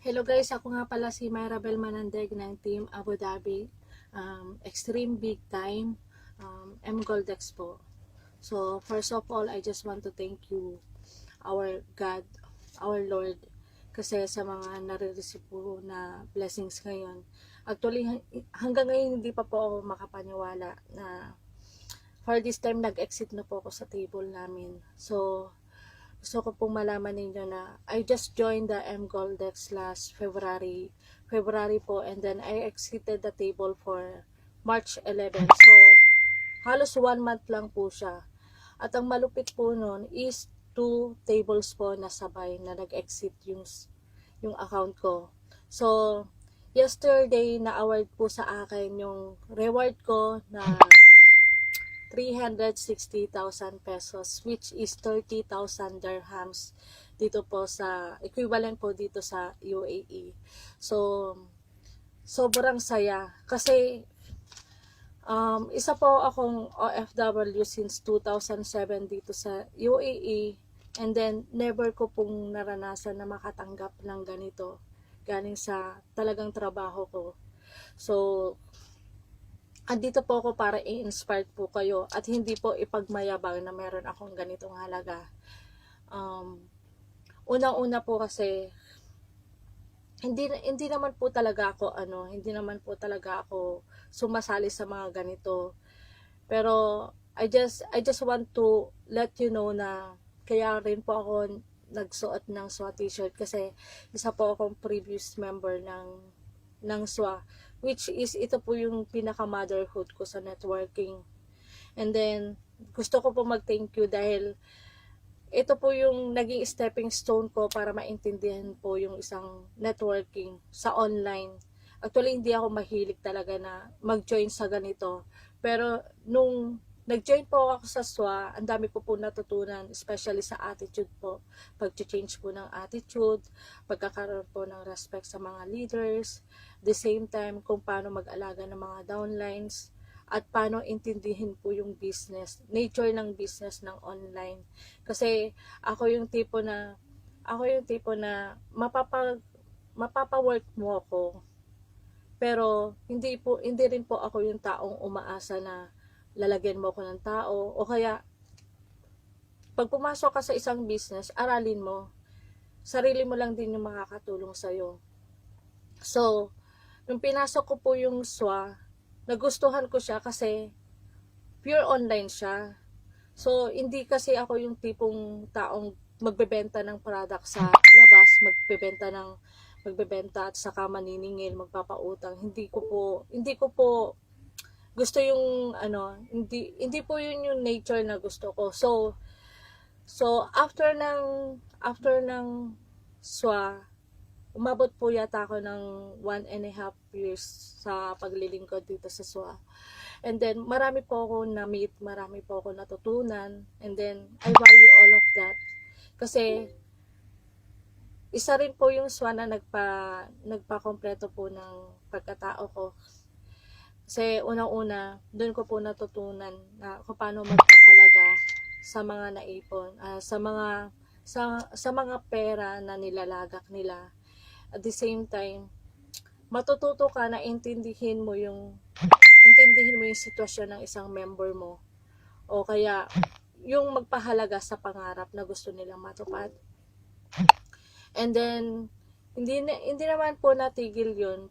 Hello guys, ako nga pala si Myra Bel Manandeg ng Team Abu Dhabi. Extreme Big Time, M Goldex po. So, first of all, I just want to thank you, our God, our Lord, kasi sa mga nare-receive po na blessings ngayon. Actually, hanggang ngayon hindi pa po ako makapaniwala na for this time nag-exit na po ako sa table namin. So, gusto ko pong malaman ninyo na I just joined the M Goldex last February po, and then I exited the table for March 11. So, halos 1 month lang po siya. At ang malupit po nun is 2 tables po na sabay na nag-exit yung account ko. So, yesterday na-award po sa akin yung reward ko na 360,000 pesos, which is 30,000 dirhams dito po sa, equivalent po dito sa UAE. So, sobrang saya. Kasi, isa po akong OFW since 2007 dito sa UAE. And then, never ko pong naranasan na makatanggap ng ganito. Galing sa talagang trabaho ko. So, andito po ako para i-inspire po kayo at hindi po ipagmayabang na meron akong ganitong halaga. Unang-una po kasi hindi naman po talaga ako sumasali sa mga ganito. Pero I just want to let you know na kaya rin po ako nagsuot ng SWA t-shirt kasi isa po akong previous member ng SWA, which is ito po yung pinaka-motherhood ko sa networking. And then, gusto ko po mag-thank you dahil ito po yung naging stepping stone ko para maintindihan po yung isang networking sa online. Actually, hindi ako mahilig talaga na mag-join sa ganito. Pero, nung nag-join po ako sa SWA, ang dami ko po natutunan, especially sa attitude po. Pag-change po ng attitude, pagkakaroon po ng respect sa mga leaders, the same time kung paano mag-alaga ng mga downlines, at paano intindihin po yung business, nature ng business ng online. Kasi ako yung tipo na mapapa-work mo ako. Pero hindi rin po ako yung taong umaasa na lalagyan mo ako ng tao, o kaya pag pumasok ka sa isang business, aralin mo. Sarili mo lang din yung makakatulong sa'yo. So, nung pinasok ko po yung SWA, nagustuhan ko siya kasi pure online siya. So, hindi kasi ako yung tipong taong magbebenta ng product sa labas, magbebenta at saka maniningil, magpapautang. Hindi ko po gusto yung hindi po yun yung nature na gusto ko. So after ng SWA, umabot po yata ako ng 1.5 years sa paglilingkod dito sa SWA. And then, marami po ako na-meet, marami po ako natutunan. And then, I value all of that. Kasi, isa rin po yung SWA na nagpa-kompleto po ng pagkatao ko. Kasi, unang-una, doon ko po natutunan na kung paano magpahalaga sa mga naipon, sa mga pera na nilalagak nila. At the same time, matututo ka na intindihin mo yung sitwasyon ng isang member mo, o kaya yung magpahalaga sa pangarap na gusto nilang matupad. And then hindi naman po natigil yun.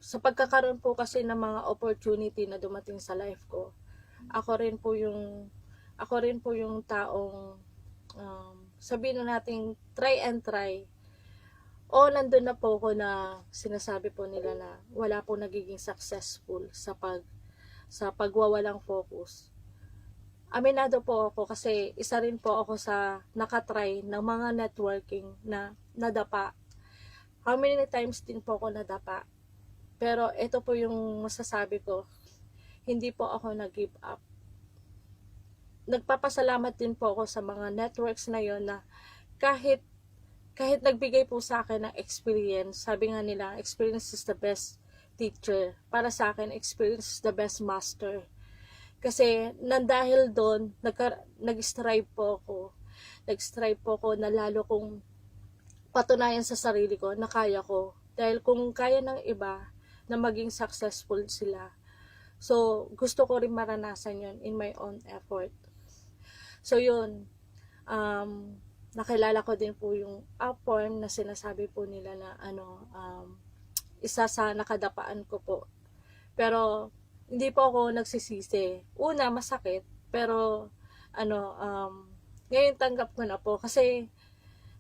Sa pagkakaroon po kasi ng mga opportunity na dumating sa life ko, ako rin po yung taong sabihin na nating try and try. O nandun na po ako na sinasabi po nila na wala po nagiging successful sa pagwawalang focus. Aminado po ako kasi isa rin po ako sa nakatry ng mga networking na nadapa. How many times din po ako nadapa. Pero ito po yung masasabi ko, hindi po ako nag-give up. Nagpapasalamat din po ako sa mga networks na yon na kahit nagbigay po sa akin ng experience, sabi nga nila, experience is the best teacher. Para sa akin, experience is the best master. Kasi, dahil doon, nag-strive po ako na lalo kong patunayan sa sarili ko na kaya ko. Dahil kung kaya ng iba na maging successful sila, so gusto ko rin maranasan yun in my own effort. So yun, nakilala ko din po yung Upworm na sinasabi po nila na isa sa nakadapaan ko po. Pero hindi po ako nagsisisi. Una, masakit, pero ngayon tanggap ko na po kasi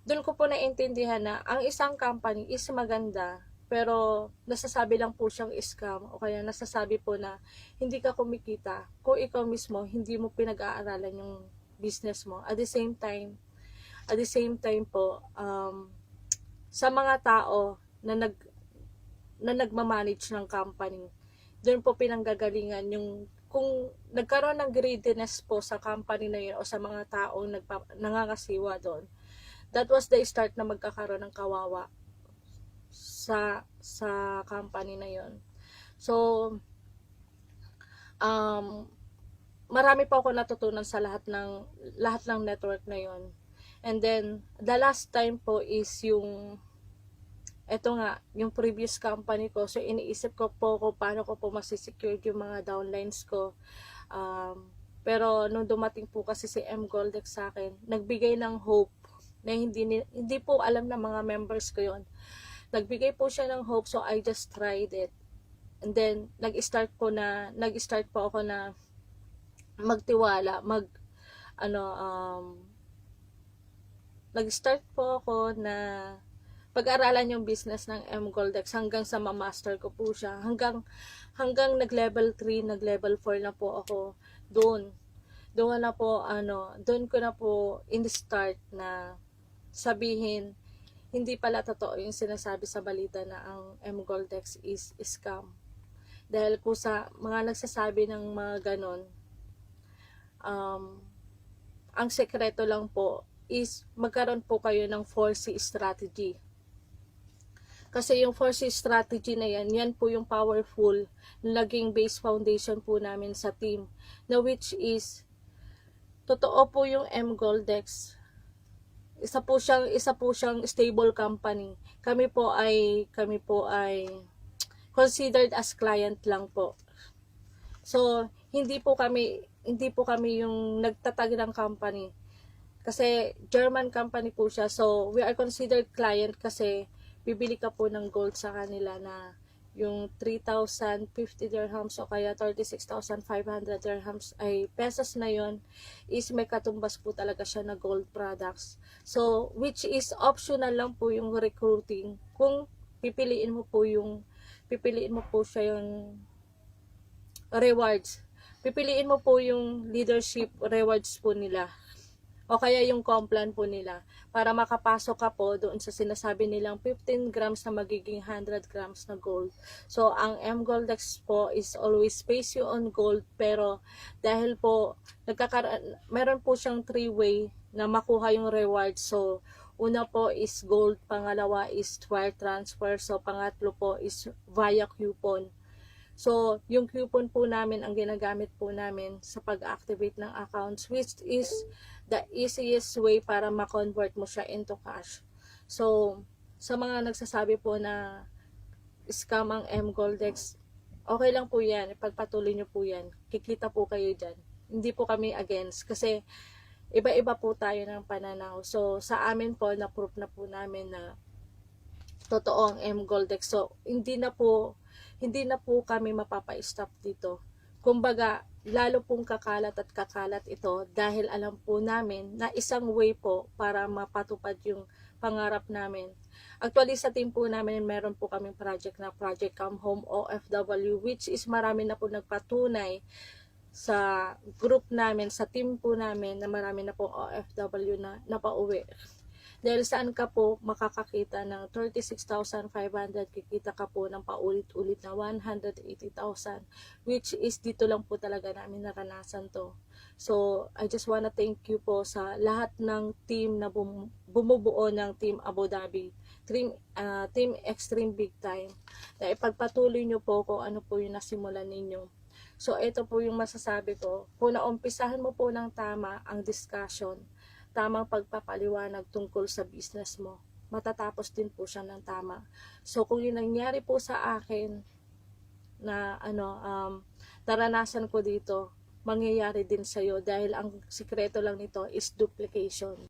doon ko po naintindihan na ang isang company is maganda, pero nasasabi lang po siyang scam o kaya nasasabi po na hindi ka kumikita kung ikaw mismo hindi mo pinag-aaralan yung business mo. At the same time po, sa mga tao na nagmamanage ng company, doon po pinanggagalingan yung kung nagkaroon ng greediness po sa company na yun o sa mga taong nangangasiwa doon. That was the start na magkakaroon ng kawawa sa company na yon. So marami pa ako natutunan sa lahat ng network na yon. And then the last time po is yung previous company ko. So iniisip ko po kung paano ko po masisecure yung mga downlines ko. Pero nung dumating po kasi si M. Goldex sa akin, nagbigay ng hope na hindi po alam ng mga members ko yon. Nagbigay po siya ng hope, so I just tried it. And then nag-start po ako na magtiwala, nag-start po ako na pag-aralan yung business ng M. Goldex hanggang sa ma-master ko po siya. Hanggang nag-level 3, nag-level 4 na po ako doon. Doon ko na po in-start na sabihin, hindi pala totoo yung sinasabi sa balita na ang M. Goldex is scam. Dahil po sa mga nagsasabi ng mga ganon, ang sekreto lang po is magkaroon po kayo ng 4C strategy. Kasi yung 4C strategy na yan po yung powerful naging base foundation po namin sa team, na which is totoo po yung M. Goldex. Isa po siyang stable company. Kami po ay considered as client lang po. So hindi po kami yung nagtatag ng company. Kasi German company po siya. So we are considered client kasi bibili ka po ng gold sa kanila na yung 3,050 dirhams o kaya 36,500 dirhams ay pesos na yon, is may katumbas po talaga siya na gold products. So which is optional lang po yung recruiting kung pipiliin mo po siya yung rewards. Pipiliin mo po yung leadership rewards po nila o kaya yung complan po nila para makapasok ka po doon sa sinasabi nilang 15 grams na magiging 100 grams na gold. So ang M. Goldex po is always base you on gold, pero dahil po meron po siyang 3-way na makuha yung reward. So una po is gold, pangalawa is wire transfer, so pangatlo po is via coupon. So, yung coupon po namin ang ginagamit po namin sa pag-activate ng accounts, which is the easiest way para ma-convert mo siya into cash. So, sa mga nagsasabi po na scam ang M. Goldex, okay lang po yan. Ipagpatuloy nyo po yan. Kikita po kayo dyan. Hindi po kami against kasi iba-iba po tayo ng pananaw. So, sa amin po, na-proof na po namin na totoo ang M. Goldex. So, hindi na po kami mapapa-stop dito. Kumbaga, lalo pong kakalat ito dahil alam po namin na isang way po para mapatupad yung pangarap namin. Actually, sa team po namin, meron po kaming project na Project Come Home OFW, which is marami na po nagpatunay sa group namin, sa team po namin, na marami na po OFW na napauwi. Dahil saan ka po makakakita ng 36,500, kikita ka po ng paulit-ulit na 180,000, which is dito lang po talaga namin naranasan to. So, I just wanna thank you po sa lahat ng team na bumubuo ng Team Abu Dhabi, Team Extreme Big Time, na ipagpatuloy nyo po kung ano po yung nasimulan ninyo. So, ito po yung masasabi ko. Kung naumpisahan mo po ng tama ang discussion, tamang pagpapaliwanag tungkol sa business mo, matatapos din po siya ng tama. So kung yung nangyari po sa akin na naranasan ko dito, mangyayari din sa'yo dahil ang sikreto lang nito is duplication.